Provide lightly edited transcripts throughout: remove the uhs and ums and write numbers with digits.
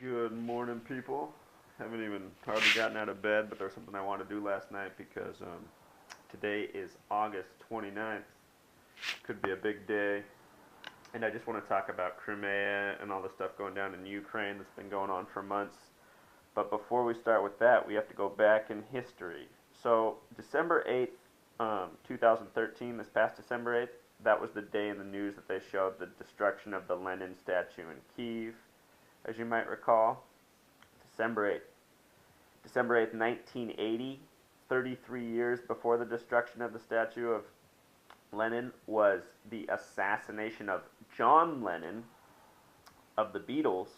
Good morning, people. Haven't even hardly gotten out of bed, but there's something I wanted to do last night because today is August 29th. Could be a big day. And I just want to talk about Crimea and all the stuff going down in Ukraine that's been going on for months. But before we start with that, we have to go back in history. So, December 8th, 2013, this past December 8th, that was the day in the news that they showed the destruction of the Lenin statue in Kyiv, as you might recall. December 8th. December 8th, 1980, 33 years before the destruction of the statue of Lenin, was the assassination of John Lennon of the Beatles.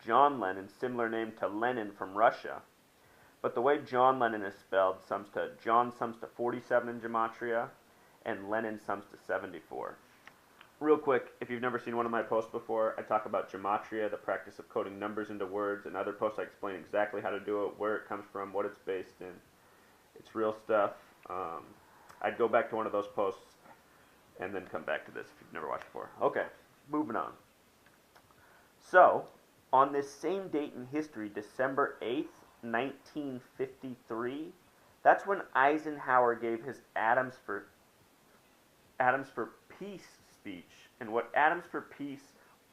John Lennon, similar name to Lenin from Russia. But the way John Lennon is spelled, John sums to 47 in gematria, and Lenin sums to 74. Real quick, if you've never seen one of my posts before, I talk about gematria, the practice of coding numbers into words. In other posts, I explain exactly how to do it, where it comes from, what it's based in. It's real stuff. I'd go back to one of those posts and then come back to this if you've never watched before. Okay, moving on. So, on this same date in history, December 8th, 1953, that's when Eisenhower gave his Atoms for Peace speech. And what Atoms for Peace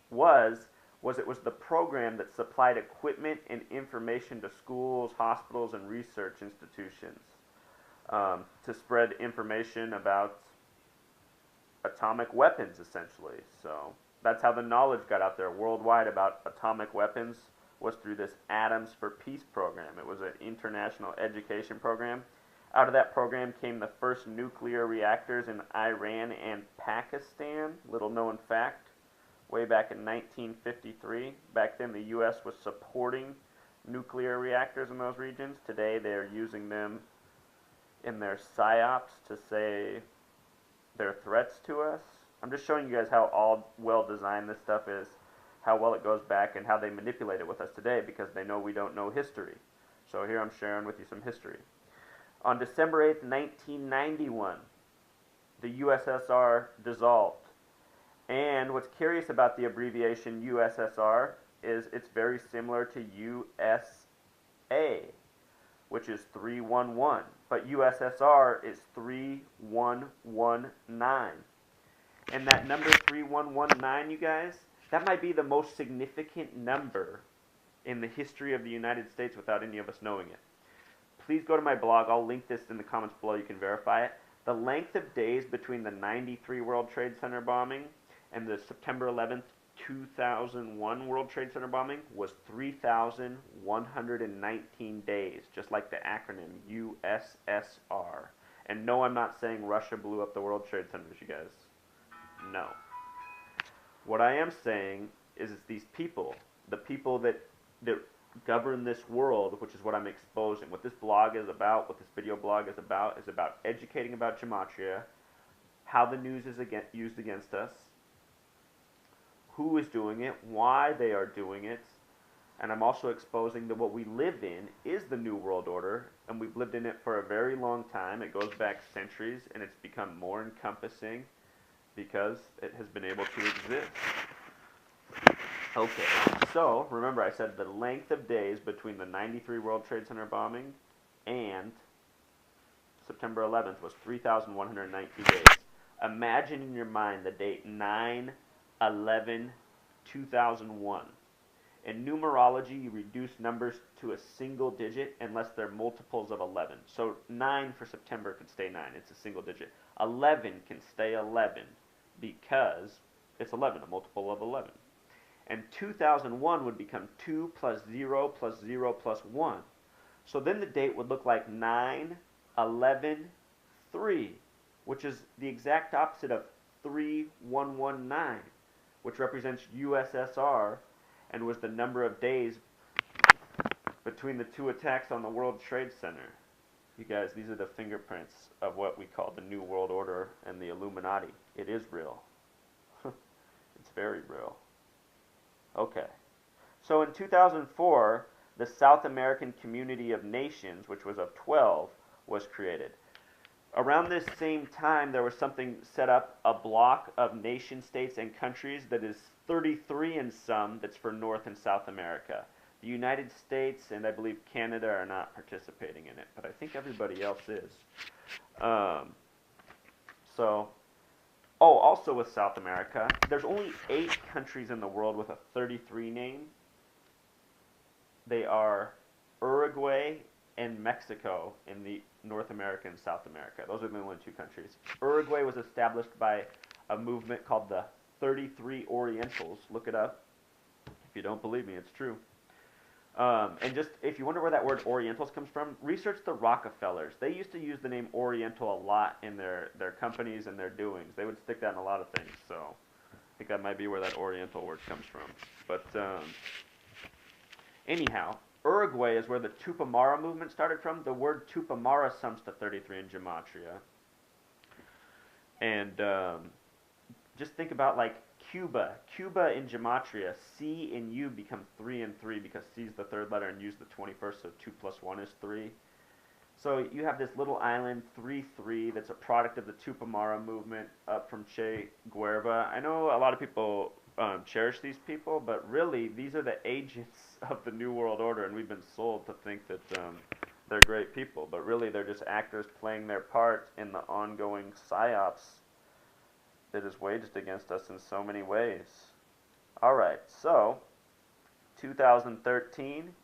was it was the program that supplied equipment and information to schools, hospitals, and research institutions to spread information about atomic weapons, essentially. So that's how the knowledge got out there worldwide about atomic weapons, was through this Atoms for Peace program. It was an international education program. Out of that program came the first nuclear reactors in Iran and Pakistan. Little known fact, way back in 1953. Back then the U.S. was supporting nuclear reactors in those regions. Today they're using them in their psyops to say they're threats to us. I'm just showing you guys how all well designed this stuff is, how well it goes back, and how they manipulate it with us today because they know we don't know history. So here I'm sharing with you some history. On December 8th, 1991, the USSR dissolved. And what's curious about the abbreviation USSR is it's very similar to USA, which is 311. But USSR is 3119. And that number 3119, you guys, that might be the most significant number in the history of the United States without any of us knowing it. Please go to my blog. I'll link this in the comments below. You can verify it. The length of days between the 93 World Trade Center bombing and the September 11th, 2001 World Trade Center bombing was 3,119 days, just like the acronym USSR. And no, I'm not saying Russia blew up the World Trade Centers, you guys. No. What I am saying is it's these people, the people that govern this world, which is what I'm exposing. What this blog is about, what this video blog is about educating about gematria, how the news is used against us, who is doing it, why they are doing it, and I'm also exposing that what we live in is the New World Order, and we've lived in it for a very long time. It goes back centuries, and it's become more encompassing because it has been able to exist. Okay, so remember I said the length of days between the 93 World Trade Center bombing and September 11th was 3,119 days. Imagine in your mind the date 9/11/2001. In numerology, you reduce numbers to a single digit unless they're multiples of 11. So 9 for September could stay 9. It's a single digit. 11 can stay 11 because it's 11, a multiple of 11. And 2001 would become 2 plus 0 plus 0 plus 1. So then the date would look like 9/11/3, which is the exact opposite of 3119, which represents USSR and was the number of days between the two attacks on the World Trade Center. You guys, these are the fingerprints of what we call the New World Order and the Illuminati. It is real. It's very real. Okay, so in 2004, the South American Community of Nations, which was of 12, was created. Around this same time, there was something set up, a block of nation states and countries that is 33 in sum, that's for North and South America. The United States and I believe Canada are not participating in it, but I think everybody else is. Um, so, oh, also with South America, there's only 8 countries in the world with a 33 name. They are Uruguay and Mexico in the North America and South America. Those are the only 2 countries. Uruguay was established by a movement called the 33 Orientals. Look it up. If you don't believe me, it's true. And just, if you wonder where that word Orientals comes from, research the Rockefellers. They used to use the name Oriental a lot in their companies and their doings. They would stick that in a lot of things, so I think that might be where that Oriental word comes from. But anyhow, Uruguay is where the Tupamara movement started from. The word Tupamara sums to 33 in Gematria. And just think about like Cuba. Cuba in Gematria, C and U become 3 and 3 because C is the 3rd letter and U is the 21st, so 2 plus 1 is 3. So you have this little island, 3-3, that's a product of the Tupamara movement up from Che Guevara. I know a lot of people cherish these people, but really these are the agents of the New World Order, and we've been sold to think that they're great people, but really they're just actors playing their part in the ongoing psyops that is waged against us in so many ways. Alright, so 2013,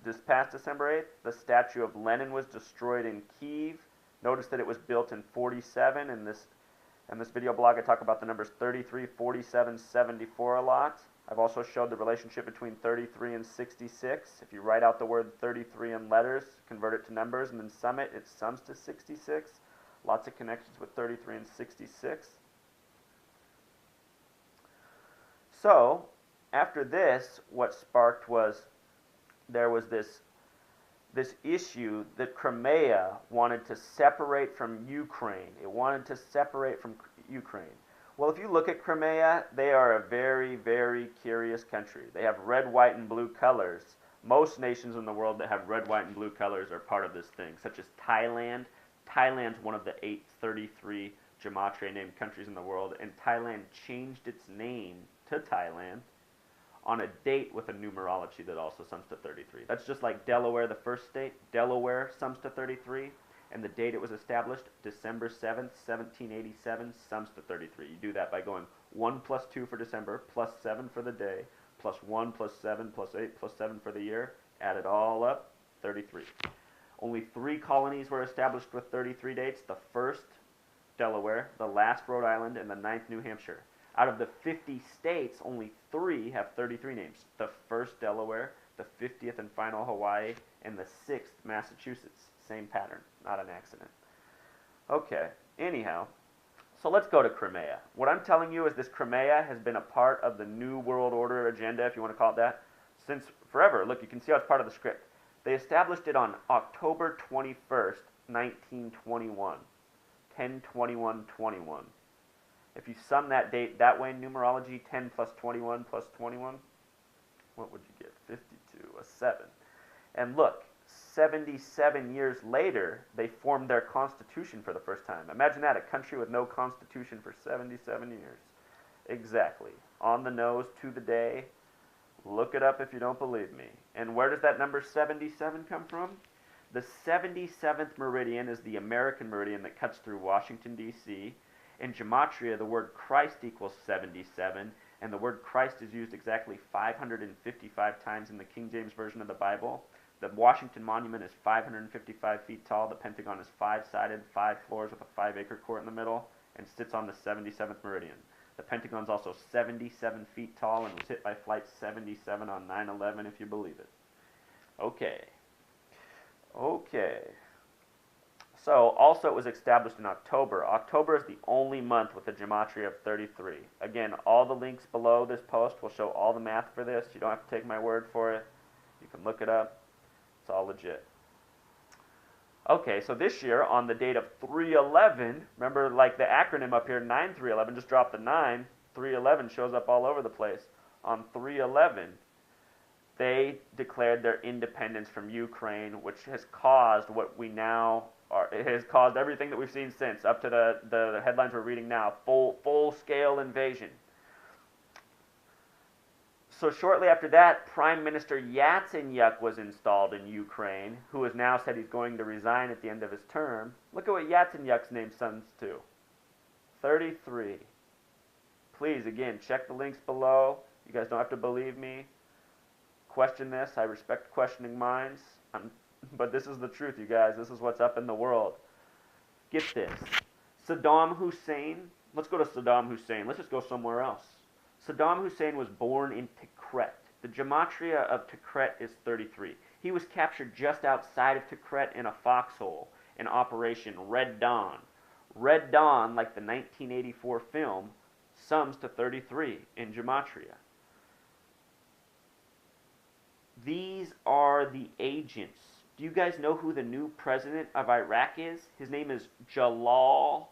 this past December 8th, the statue of Lenin was destroyed in Kyiv. Notice that it was built in 47. In this video blog, I talk about the numbers 33, 47, 74 a lot. I've also showed the relationship between 33 and 66. If you write out the word 33 in letters, convert it to numbers, and then sum it, it sums to 66. Lots of connections with 33 and 66. So, after this, what sparked was there was this issue that Crimea wanted to separate from Ukraine. It wanted to separate from Ukraine. Well, if you look at Crimea, they are a very, very curious country. They have red, white, and blue colors. Most nations in the world that have red, white, and blue colors are part of this thing, such as Thailand. Thailand's one of the 833 Gematria named countries in the world, and Thailand changed its name to Thailand on a date with a numerology that also sums to 33. That's just like Delaware, the first state. Delaware sums to 33, and the date it was established, December 7th, 1787, sums to 33. You do that by going 1 plus 2 for December, plus 7 for the day, plus 1 plus 7 plus 8 plus 7 for the year. Add it all up, 33. Only 3 colonies were established with 33 dates. The first, Delaware, the last, Rhode Island, and the 9th, New Hampshire. Out of the 50 states, only 3 have 33 names. The first, Delaware, the 50th and final, Hawaii, and the 6th, Massachusetts. Same pattern, not an accident. Okay, anyhow, so let's go to Crimea. What I'm telling you is this Crimea has been a part of the New World Order agenda, if you want to call it that, since forever. Look, you can see how it's part of the script. They established it on October 21st, 1921. 10/21/21. If you sum that date that way in numerology, 10 plus 21 plus 21, what would you get? 52, a 7. And look, 77 years later, they formed their constitution for the first time. Imagine that, a country with no constitution for 77 years. Exactly. On the nose, to the day. Look it up if you don't believe me. And where does that number 77 come from? The 77th meridian is the American meridian that cuts through Washington, D.C. In Gematria, the word Christ equals 77, and the word Christ is used exactly 555 times in the King James Version of the Bible. The Washington Monument is 555 feet tall. The Pentagon is 5-sided, 5 floors with a 5-acre court in the middle, and sits on the 77th meridian. The Pentagon's also 77 feet tall and was hit by Flight 77 on 9/11, if you believe it. Okay. So, also it was established in October. October is the only month with a Gematria of 33. Again, all the links below this post will show all the math for this. You don't have to take my word for it. You can look it up. It's all legit. Okay, so this year, on the date of 3/11, remember like the acronym up here, 9/3/11, just drop the 9. 3/11 shows up all over the place. On 3/11, they declared their independence from Ukraine, which has caused what we now it has caused everything that we've seen since, up to the headlines we're reading now, full-scale invasion. So shortly after that, Prime Minister Yatsenyuk was installed in Ukraine, who has now said he's going to resign at the end of his term. Look at what Yatsenyuk's name sums to. 33. Please, again, check the links below. You guys don't have to believe me. Question this. I respect questioning minds. But this is the truth, you guys. This is what's up in the world. Get this. Saddam Hussein. Let's go to Saddam Hussein. Let's just go somewhere else. Saddam Hussein was born in Tikrit. The gematria of Tikrit is 33. He was captured just outside of Tikrit in a foxhole in Operation Red Dawn. Red Dawn, like the 1984 film, sums to 33 in gematria. These are the agents. Do you guys know who the new president of Iraq is? His name is Jalal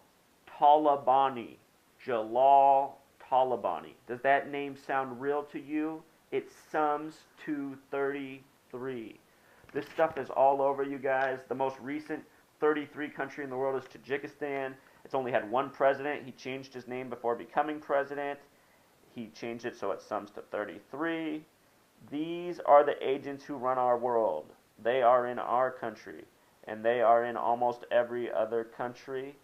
Talabani. Jalal Talabani. Does that name sound real to you? It sums to 33. This stuff is all over, you guys. The most recent 33 country in the world is Tajikistan. It's only had one president. He changed his name before becoming president. He changed it so it sums to 33. These are the agents who run our world. They are in our country, and they are in almost every other country.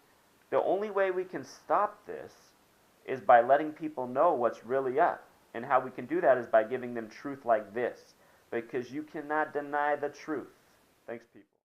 The only way we can stop this is by letting people know what's really up. And how we can do that is by giving them truth like this. Because you cannot deny the truth. Thanks, people.